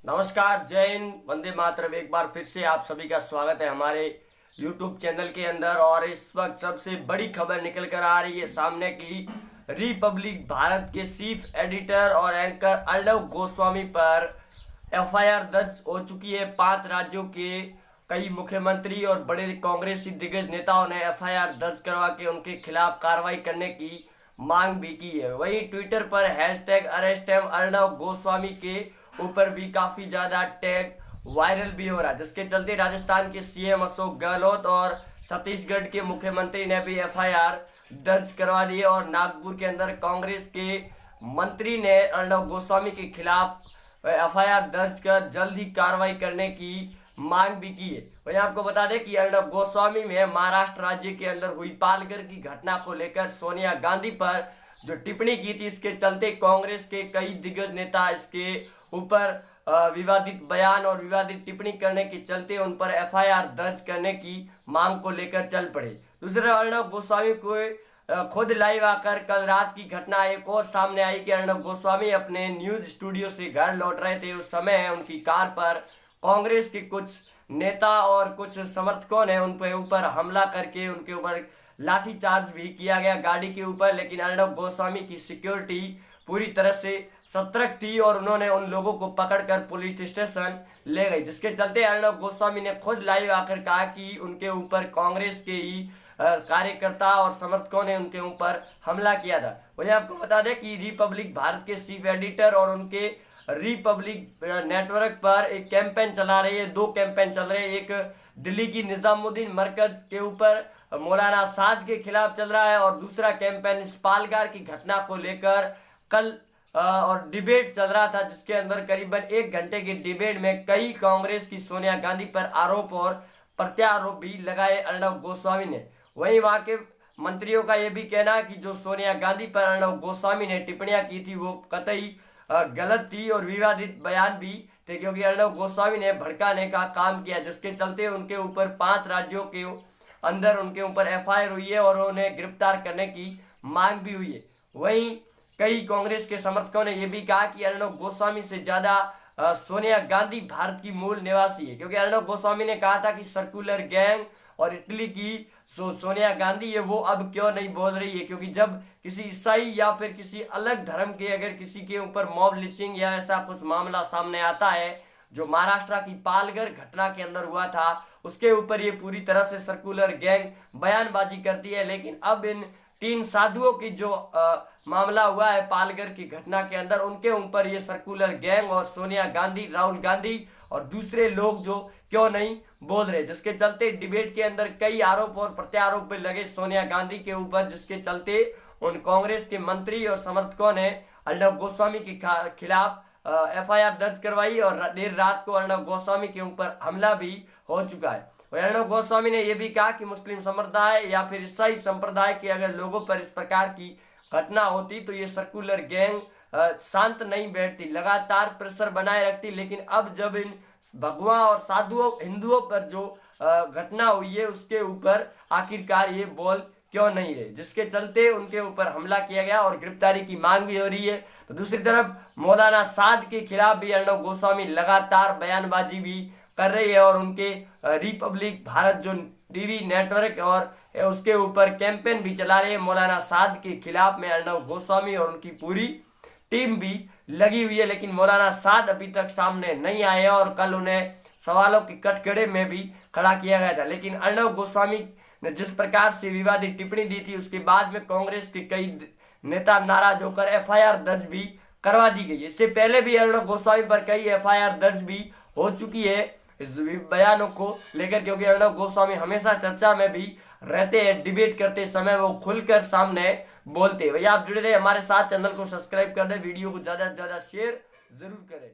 नमस्कार, जय हिंद, वंदे मातरम। एक बार फिर से आप सभी का स्वागत है हमारे YouTube चैनल के अंदर। और इस वक्त सबसे बड़ी खबर निकल कर आ रही है सामने की रिपब्लिक भारत के चीफ एडिटर और एंकर अर्णव गोस्वामी पर एफआईआर दर्ज हो चुकी है। 5 राज्यों के कई मुख्यमंत्री और बड़े कांग्रेसी दिग्गज नेताओं ने एफआईआर दर्ज करवा के उनके खिलाफ कार्रवाई करने की मांग भी की है। वहीं ट्विटर पर hashtag arrest M Arnab Goswami के ऊपर भी काफी ज्यादा टैग वायरल भी हो रहा है, जिसके चलते राजस्थान के सीएम अशोक गहलोत और छत्तीसगढ़ के मुख्यमंत्री ने भी एफआईआर दर्ज करवा दी है। और नागपुर के अंदर कांग्रेस के मंत्री ने अर्णव गोस्वामी के खिलाफ एफआईआर दर्ज कर जल्द ही कार्रवाई करने की मांग भी की है। वहीं आपको बता दें कि अर्णव गोस्वामी में महाराष्ट्र राज्य के अंदर हुई पालघर की घटना को लेकर सोनिया गांधी पर जो टिप्पणी की थी, इसके चलते कांग्रेस के कई दिग्गज नेता इसके ऊपर विवादित बयान और विवादित टिप्पणी करने के चलते उन पर एफआईआर दर्ज करने की मांग को लेकर चल पड़े। दूसरे अर्णव गोस्वामी को खुद लाइव आकर कल रात की घटना एक और सामने आई कि अर्णव गोस्वामी अपने न्यूज स्टूडियो से घर लौट रहे थे। उस समय उनकी कार पर कांग्रेस के कुछ नेता और कुछ समर्थकों ने उन पे ऊपर हमला करके उनके ऊपर लाठीचार्ज भी किया गया गाड़ी के ऊपर। लेकिन अर्णव गोस्वामी की सिक्योरिटी पूरी तरह से सतर्क थी और उन्होंने उन लोगों को पकड़कर पुलिस स्टेशन ले गई, जिसके चलते अर्णव गोस्वामी ने खुद लाइव आकर कहा कि उनके ऊपर कांग्रेस के ही कार्यकर्ता और समर्थकों ने उनके ऊपर हमला किया था। वही आपको बता दें कि रिपब्लिक भारत के चीफ एडिटर और उनके रिपब्लिक नेटवर्क पर एक कैंपेन चला रही है। 2 कैंपेन चल रहे हैं। एक दिल्ली की निजामुद्दीन मरकज के ऊपर मौलाना साद के खिलाफ चल रहा है और दूसरा कैंपेन इस पालघर की घटना को लेकर कल और डिबेट चल रहा था, जिसके अंदर करीबन 1 घंटे के डिबेट में कई कांग्रेस की सोनिया गांधी पर आरोप और प्रत्यारोप भी लगाए अर्णव गोस्वामी ने। वहीं वहां के मंत्रियों का यह भी कहना है कि जो सोनिया गांधी पर अर्णव गोस्वामी ने टिप्पणियां की थी वो कतई गलत थी और विवादित बयान भी थे, क्योंकि अर्णव गोस्वामी ने भड़काने का काम किया, जिसके चलते उनके ऊपर 5 राज्यों के अंदर उनके ऊपर एफआईआर हुई है और उन्हें गिरफ्तार करने की मांग भी हुई है। वहीं कई कांग्रेस के समर्थकों ने यह भी कहा कि अर्णव गोस्वामी से ज्यादा सोनिया गांधी भारत की मूल निवासी है, क्योंकि अर्णव गोस्वामी ने कहा था कि सर्कुलर गैंग और इटली की सोनिया गांधी है वो अब क्यों नहीं बोल रही है, क्योंकि जब किसी ईसाई या फिर किसी अलग धर्म के अगर किसी के ऊपर मॉब लिंचिंग या ऐसा कुछ मामला सामने आता है, जो महाराष्ट्र की पालघर घटना के अंदर हुआ था, उसके ऊपर ये पूरी तरह से सर्कुलर गैंग बयानबाजी करती है। लेकिन अब इन 3 साधुओं की जो मामला हुआ है पालघर की घटना के अंदर, उनके ऊपर ये सर्कुलर गैंग और सोनिया गांधी, राहुल गांधी और दूसरे लोग जो क्यों नहीं बोल रहे, जिसके चलते डिबेट के अंदर कई आरोप और प्रत्यारोप भी लगे सोनिया गांधी के ऊपर, जिसके चलते उन कांग्रेस के मंत्री और समर्थकों ने अर्णव गोस्वामी के खिलाफ एफआईआर दर्ज करवाई और देर रात को अर्णव गोस्वामी के ऊपर हमला भी हो चुका है। अर्णव गोस्वामी ने यह भी कहा कि मुस्लिम संप्रदाय या फिर ईसाई संप्रदाय के अगर लोगों पर इस प्रकार की घटना होती तो ये सर्कुलर गैंग शांत नहीं बैठती, लगातार प्रेशर बनाए रखती। लेकिन अब जब इन भगवा और साधुओं हिंदुओं पर जो घटना हुई है उसके ऊपर आखिरकार ये बोल क्यों नहीं रहे, जिसके चलते उनके ऊपर हमला किया गया और गिरफ्तारी की मांग भी हो रही है। तो दूसरी तरफ मौलाना साद के खिलाफ भी अर्णव गोस्वामी लगातार बयानबाजी भी कर रही है और उनके रिपब्लिक भारत जो टीवी नेटवर्क और उसके ऊपर कैंपेन भी चला रहे हैं मौलाना साद के खिलाफ में। अर्णव गोस्वामी और उनकी पूरी टीम भी लगी हुई है, लेकिन मौलाना साद अभी तक सामने नहीं आए हैं और कल उन्हें सवालों की कटघरे में भी खड़ा किया गया था। लेकिन अर्णव गोस्वामी ने जिस प्रकार से विवादित टिप्पणी दी थी, उसके बाद में कांग्रेस के कई नेता नाराज होकर एफआईआर दर्ज भी करवा दी गई। इससे पहले भी अर्णव गोस्वामी पर कई एफआईआर दर्ज भी हो चुकी है इस बयानों को लेकर, क्योंकि अर्णव गोस्वामी हमेशा चर्चा में भी रहते हैं। डिबेट करते समय वो खुलकर सामने बोलते हैं। भैया आप जुड़े रहे हमारे साथ, चैनल को सब्सक्राइब कर दे, वीडियो को ज्यादा से ज्यादा शेयर जरूर करें।